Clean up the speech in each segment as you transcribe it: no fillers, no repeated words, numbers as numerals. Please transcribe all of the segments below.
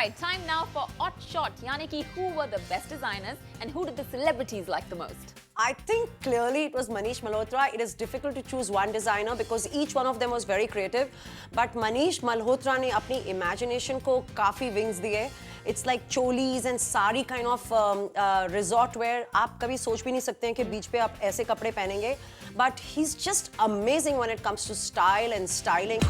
right, time now for Hot Shot. Yani ki who were the best designers and who did the celebrities like the most? I think clearly it was Manish Malhotra. It is difficult to choose one designer because each one of them was very creative. But Manish Malhotra ने अपनी imagination को काफी wings दिए. It's like cholis and sari kind of resort wear. आप कभी सोच भी नहीं सकते हैं कि बीच पे आप ऐसे कपड़े पहनेंगे. But he's just amazing when it comes to style and styling.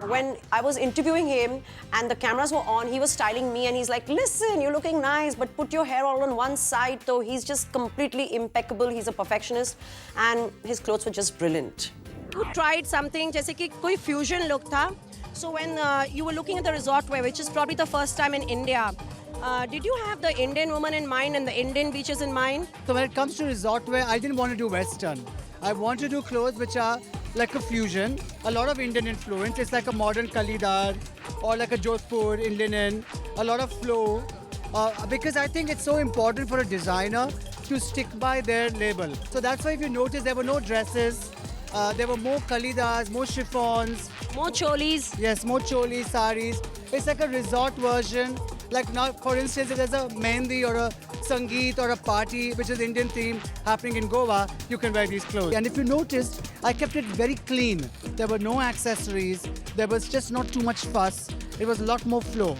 When I was interviewing him and the cameras were on, he was styling me and he's like, listen, you're looking nice, but put your hair all on one side. So he's just completely impeccable. He's a perfectionist and his clothes were just brilliant. You tried something, जैसे कि कोई fusion look था. So when you were looking at the resort wear, which is probably the first time in India, did you have the Indian woman in mind and the Indian beaches in mind? So when it comes to resort wear, I didn't want to do Western. I want to do clothes which are like a fusion, a lot of Indian influence. It's like a modern Kalidar or like a Jodhpur in linen, a lot of flow. Because I think it's so important for a designer to stick by their label. So that's why if you notice, there were no dresses. There were more Kalidars, more chiffons. More cholis. Yes, more cholis, saris. It's like a resort version. Like now, for instance, if there's a Mehndi or a Sangeet or a party, which is Indian theme, happening in Goa, you can wear these clothes. And if you noticed, I kept it very clean. There were no accessories. There was just not too much fuss. It was a lot more flow.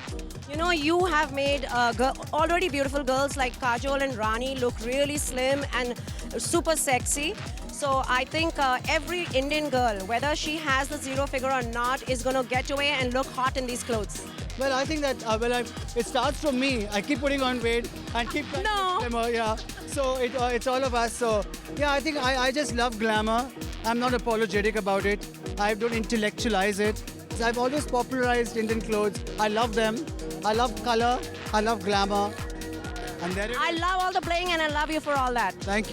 You know, you have made already beautiful girls like Kajol and Rani look really slim and super sexy. So I think every Indian girl, whether she has the zero figure or not, is going to get away and look hot in these clothes. Well, I think that it starts from me. I keep putting on weight and keep trying No. to glamour, yeah. So it's all of us. So yeah, I think I just love glamour. I'm not apologetic about it. I don't intellectualize it. So I've always popularized Indian clothes. I love them. I love color. I love glamour. And there it is. I love all the playing and I love you for all that. Thank